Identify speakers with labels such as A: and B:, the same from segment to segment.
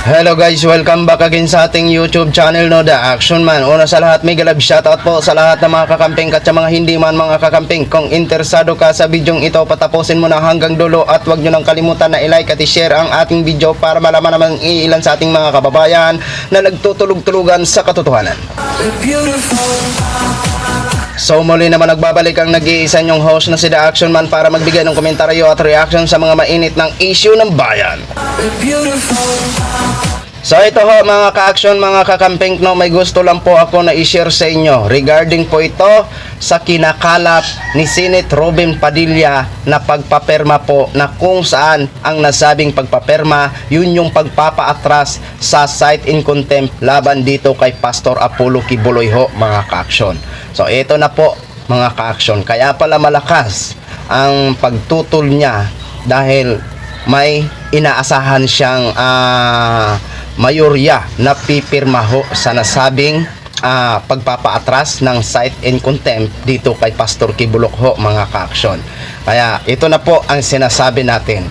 A: Hello guys, welcome back again sa ating YouTube channel, no, The Action Man. Una sa lahat, may galab shoutout po sa lahat ng mga kakamping at sa mga hindi man mga kakamping. Kung interesado ka sa bidyong ito, patapusin mo na hanggang dulo at huwag nyo nang kalimutan na i-like at i-share ang ating video para malaman naman iilan sa ating mga kababayan na nagtutulog-tulugan sa katotohanan. So muli naman nagbabalik ang nag-iisa nyong host na si The Action Man para magbigay ng komentaryo at reaction sa mga mainit ng issue ng bayan. So ito ho mga ka-action, mga kakamping, no, may gusto lang po ako na i-share sa inyo regarding po ito sa kinakalat ni Senate Robin Padilla na pagpaperma po, na kung saan ang nasabing pagpaperma yun yung pagpapaatras sa cite in contempt laban dito kay Pastor Apollo Kibuloy ho mga ka-action. So ito na po mga ka-action, kaya pala malakas ang pagtutol niya dahil may inaasahan siyang mayorya na pipirma ho sa nasabing pagpapaatras ng cite in contempt dito kay Pastor Kibuloy ho mga ka-action. Kaya ito na po ang sinasabi natin.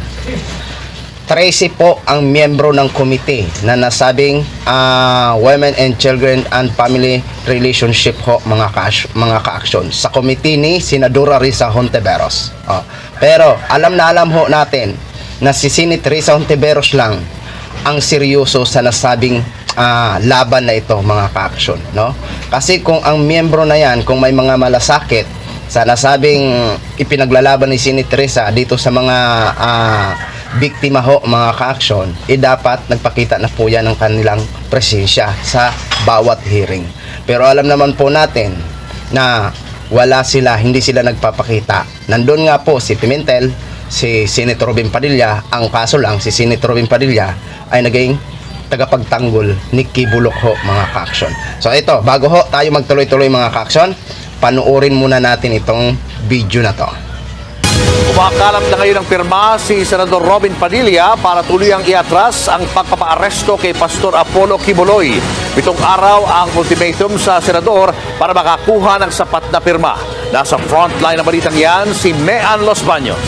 A: 13 po ang miyembro ng komite na nasabing Women and Children and Family Relationship ho mga ka-action sa komite ni Senadora Risa Hontiveros. Pero alam ho natin na si Senate Risa Hontiveros lang ang seryoso sa nasabing laban na ito mga ka-action, no? Kasi kung ang miyembro na yan, kung may mga malasakit sa nasabing ipinaglalaban ni Senate Risa dito sa mga biktima ho mga ka-action, dapat nagpakita na po yan ng kanilang presensya sa bawat hearing. Pero alam naman po natin na wala sila, hindi sila nagpapakita. Nandun nga po si Pimentel, si Senator Robin Padilla. Ang kaso lang, si Senator Robin Padilla ay naging tagapagtanggol ni Kibuloy ho mga ka-action. So ito, bago ho tayo magtuloy-tuloy mga ka-action, panuorin muna natin itong video na to.
B: Umakalam na ngayon ng pirma si Senador Robin Padilla para tuluyang iatras ang pagpapaaresto kay Pastor Apollo Kibuloy. 7 araw ang ultimatum sa Senador para makakuha ng sapat na pirma. Nasa frontline ng balitang yan si Mean Los Baños.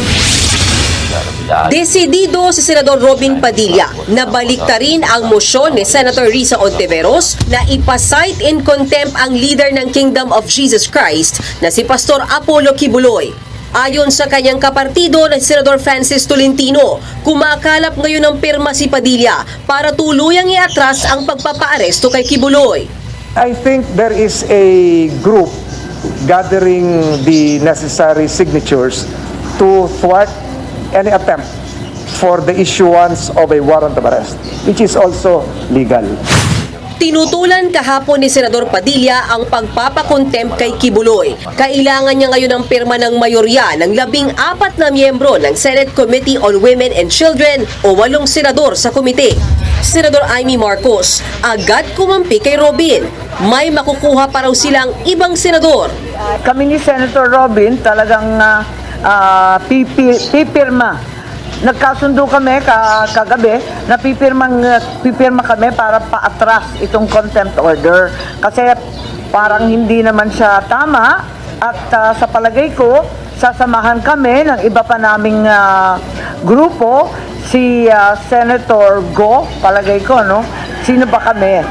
C: Desidido si Senador Robin Padilla na baliktarin ang mosyon ni Senator Risa Hontiveros na ipasight in contempt ang leader ng Kingdom of Jesus Christ na si Pastor Apollo Kibuloy. Ayon sa kanyang kapartido na si Senador Francis Tolentino, kumakalap ngayon ng pirma si Padilla para tuluyang iatras ang pagpapaaresto kay Kibuloy.
D: I think there is a group gathering the necessary signatures to thwart any attempt for the issuance of a warrant of arrest, which is also legal.
C: Tinutulan kahapon ni Senador Padilla ang pagpapakontempt kay Kibuloy. Kailangan niya ngayon ang pirma ng mayorya ng 14 na miyembro ng Senate Committee on Women and Children o 8 senador sa komite. Senador Amy Marcos agad kumampi kay Robin. May makukuha pa raw silang ibang senador.
E: Kami ni Senator Robin talagang pipirma. Nagkasundo kami kagabi na pipirma kami para paatras itong contempt order kasi parang hindi naman siya tama at sa palagay ko sasamahan kami ng iba pa naming grupo, si Senator Go, palagay ko, no? Sino ba kami?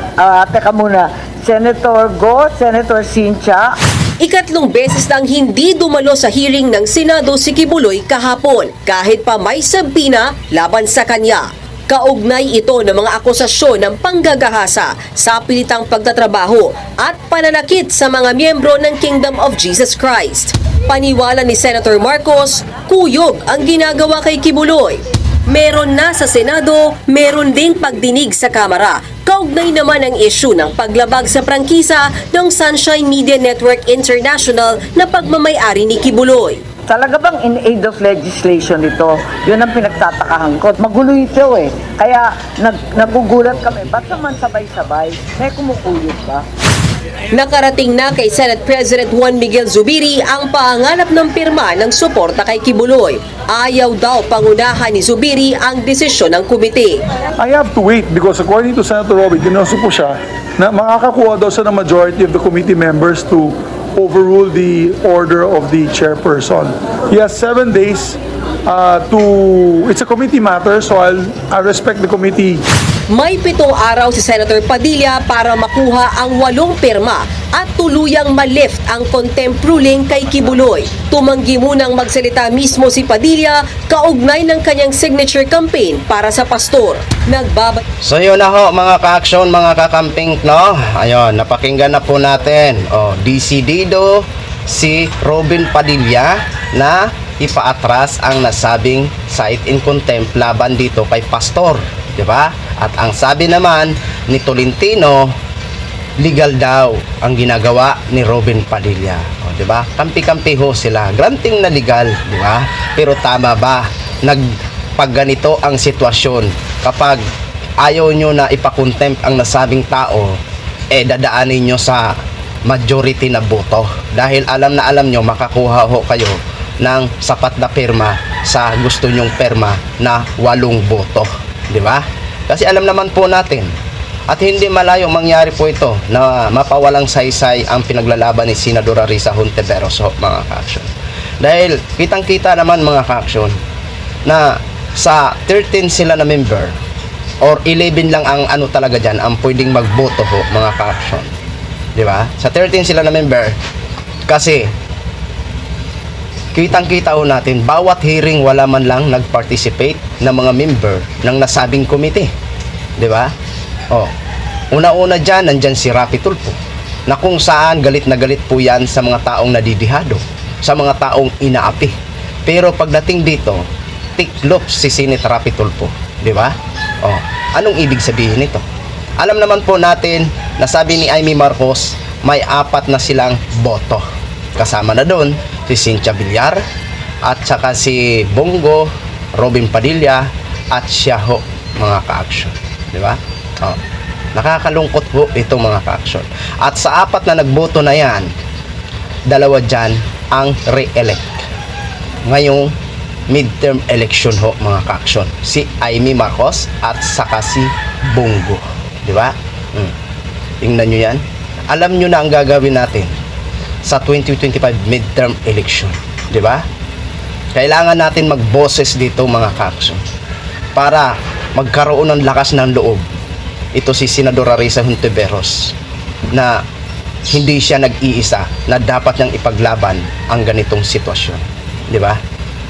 E: Teka muna, Senator Go, Senator Cynthia.
C: Ikatlong beses nang hindi dumalo sa hearing ng Senado si Kibuloy kahapon kahit pa may sabina laban sa kanya. Kaugnay ito ng mga akusasyon ng panggagahasa sa pilitang pagtatrabaho at pananakit sa mga miyembro ng Kingdom of Jesus Christ. Paniwala ni Senator Marcos, kuyog ang ginagawa kay Kibuloy. Meron na sa Senado, meron ding pagdinig sa Kamara. Kaugnay naman ang issue ng paglabag sa prangkisa ng Sunshine Media Network International na pagmamay-ari ni Kibuloy.
E: Talaga bang in aid of legislation ito? Yun ang pinagtatakahan ko. Magulo ito eh. Kaya nagugulat kami. Ba't naman sabay-sabay? May kumukuyod ba?
C: Nakarating na kay Senate President Juan Miguel Zubiri ang panganap ng pirma ng suporta kay Kibuloy. Ayaw daw pangunahan ni Zubiri ang desisyon ng komite.
F: I have to wait because according to Senator Robin, ginusto po siya na makakakuha daw sa majority of the committee members to overrule the order of the chairperson. He has 7 days it's a committee matter, so I respect the committee
C: May 7 araw si Senator Padilla para makuha ang 8 pirma at tuluyang ma-lift ang contempt ruling kay Kibuloy. Tumanggi munang magsalita mismo si Padilla kaugnay ng kanyang signature campaign para sa pastor.
A: So yun na ho mga ka-action, mga kakamping, no? Ayun, napakinggan na po natin. Decidido si Robin Padilla na ipaatras ang nasabing cite in contempt laban dito kay pastor, di ba? At ang sabi naman ni Tolentino, legal daw ang ginagawa ni Robin Padilla. Di ba? Kampi-kampi ho sila. Granting na legal, di ba? Pero tama ba? Pag ganito ang sitwasyon, kapag ayaw nyo na ipakontempt ang nasabing tao, dadaanin nyo sa majority na boto. Dahil alam na alam nyo, makakuha ho kayo ng sapat na pirma sa gusto nyong pirma na 8 boto. Di ba? Kasi alam naman po natin, at hindi malayo mangyari po ito na mapawalang saysay ang pinaglalaban ni Senadora Risa Hontiveros, mga ka-action. Dahil kitang-kita naman mga ka-action na sa 13 sila na member or 11 lang ang ano talaga dyan ang pwedeng magboto ho, mga ka-action. Di ba? Sa 13 sila na member, kasi kitang-kita ho natin, bawat hearing wala man lang nag-participate na mga member ng nasabing committee. Di ba? Una-una dyan, nandyan si Rapi Tulfo, na kung saan galit na galit po yan sa mga taong nadidihado, sa mga taong inaapi. Pero pagdating dito, tiklop si Senate Rapi Tulfo. Di ba? Anong ibig sabihin nito? Alam naman po natin na sabi ni Amy Marcos, may 4 na silang boto. Kasama na doon si Cynthia Villar at saka si Bongo, Robin Padilla at siya ho, mga ka-action. Di ba? Nakakalungkot po ito, mga ka-action. At sa 4 na nagboto na yan, 2 dyan ang re-elect ngayong midterm election ho, mga ka-action. Si Amy Marcos at saka si Bongo. Di ba? Tingnan nyo yan. Alam nyo na ang gagawin natin sa 2025 midterm election. Di ba? Kailangan natin magboses dito, mga ka-action, para magkaroon ng lakas ng loob ito si Senadora Risa Hontiveros na hindi siya nag-iisa na dapat niyang ipaglaban ang ganitong sitwasyon. Di ba?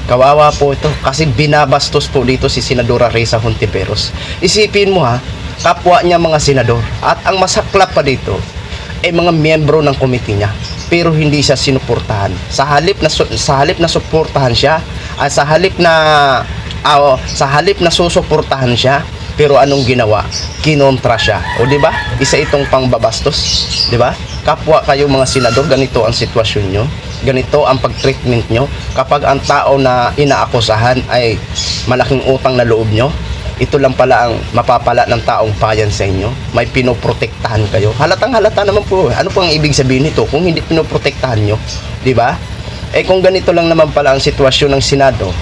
A: Kawawa po ito kasi binabastos po dito si Senadora Risa Hontiveros. Isipin mo ha, kapwa niya mga senador at ang masaklap pa dito ay mga miyembro ng committee niya, pero hindi siya sinuportahan. Sa halip na suportahan siya, at sa halip na susuportahan siya, pero anong ginawa? Kinontra siya. O di ba? Isa itong pangbabastos, di ba? Kapwa kayo mga senador, ganito ang sitwasyon nyo, ganito ang pag-treatment nyo. Kapag ang tao na inaakusahan ay malaking utang na loob nyo, ito lang pala ang mapapala ng taong bayan sa inyo. May pinoprotektahan kayo. Halatang halata naman po. Ano po ang ibig sabihin nito kung hindi pinoprotektahan nyo? Di ba? Kung ganito lang naman pala ang sitwasyon ng Senado,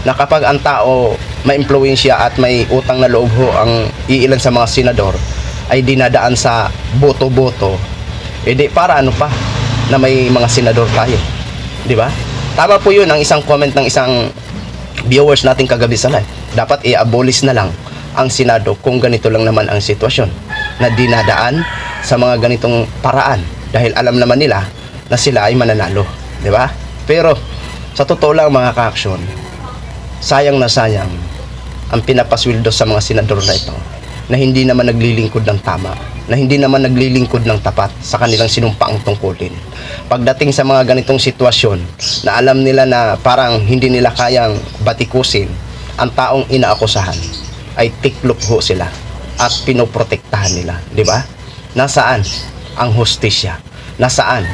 A: na kapag ang tao may impluwensya at may utang na loob ho ang iilan sa mga senador ay dinadaan sa boto-boto, di para ano pa na may mga senador tayo. Di ba? Tama po yun ang isang comment ng isang viewers natin kagabi sa live. Dapat i-abolish na lang ang Senado kung ganito lang naman ang sitwasyon na dinadaan sa mga ganitong paraan dahil alam naman nila na sila ay mananalo, di ba? Pero sa totoo lang, mga ka-action, sayang na sayang ang pinapasweldo sa mga senador na ito na hindi naman naglilingkod ng tama, na hindi naman naglilingkod ng tapat sa kanilang sinumpaang tungkulin. Pagdating sa mga ganitong sitwasyon na alam nila na parang hindi nila kayang batikusin ang taong inaakusahan, ay tiklop ho sila at pinoprotektahan nila, di ba? Nasaan ang hustisya? Nasaan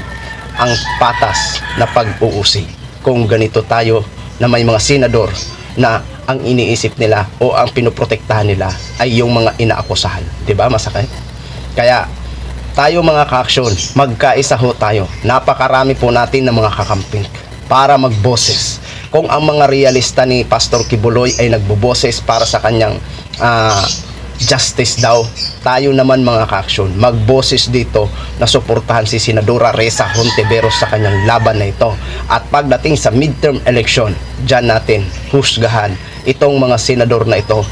A: ang patas na pag-uusig kung ganito tayo na may mga senador na ang iniisip nila o ang pinoprotektahan nila ay yung mga inaakusahan, di ba? Masakit. Kaya tayo, mga ka-action, magkaisa ho tayo. Napakarami po natin ng mga kakamping para magboses. Kung ang mga realista ni Pastor Kibuloy ay nagboboses para sa kanyang justice daw, tayo naman, mga ka-action, magboses dito na suportahan si Senadora Risa Hontiveros sa kanyang laban na ito. At pagdating sa midterm election, dyan natin husgahan itong mga senador na ito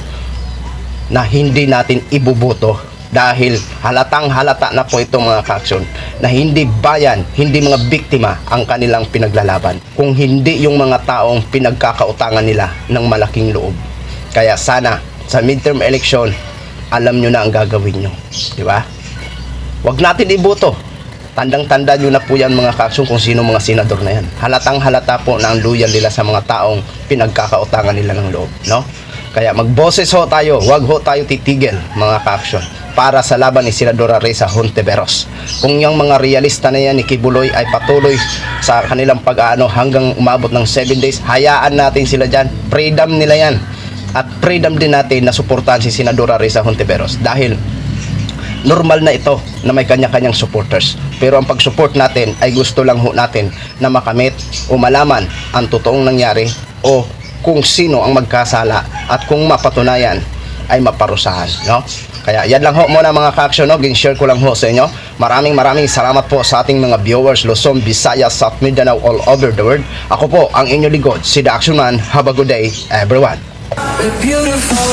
A: na hindi natin ibubuto dahil halatang halata na po ito mga kaaksyon na hindi bayan, hindi mga biktima ang kanilang pinaglalaban, kung hindi yung mga taong pinagkakautangan nila ng malaking loob. Kaya sana sa midterm election, alam nyo na ang gagawin nyo, di ba? Huwag natin iboto. Tandang-tanda nyo na po yan mga kaaksyon kung sino mga senador na yan. Halatang halata po na ang loyal nila sa mga taong pinagkakautangan nila ng loob, no? Kaya magboses ho tayo, huwag ho tayo titigil mga kaaksyon para sa laban ni Senadora Risa Hontiveros. Kung yung mga realista na yan ni Kibuloy ay patuloy sa kanilang pag-aano hanggang umabot ng 7 days, hayaan natin sila dyan. Freedom nila yan. At freedom din natin na suportahan si Senadora Risa Hontiveros dahil normal na ito na may kanya-kanyang supporters. Pero ang pag-support natin ay gusto lang ho natin na makamit o malaman ang totoong nangyari o kung sino ang magkasala at kung mapatunayan ay maparusahan, no? Kaya yan lang ho muna mga ka-action, no? Gin-share ko lang ho sa inyo. Maraming salamat po sa ating mga viewers Luzon, Visayas, South Mindanao, all over the world. Ako po ang inyong lingkod, si The Action Man. Have a good day, everyone.
G: Beautiful.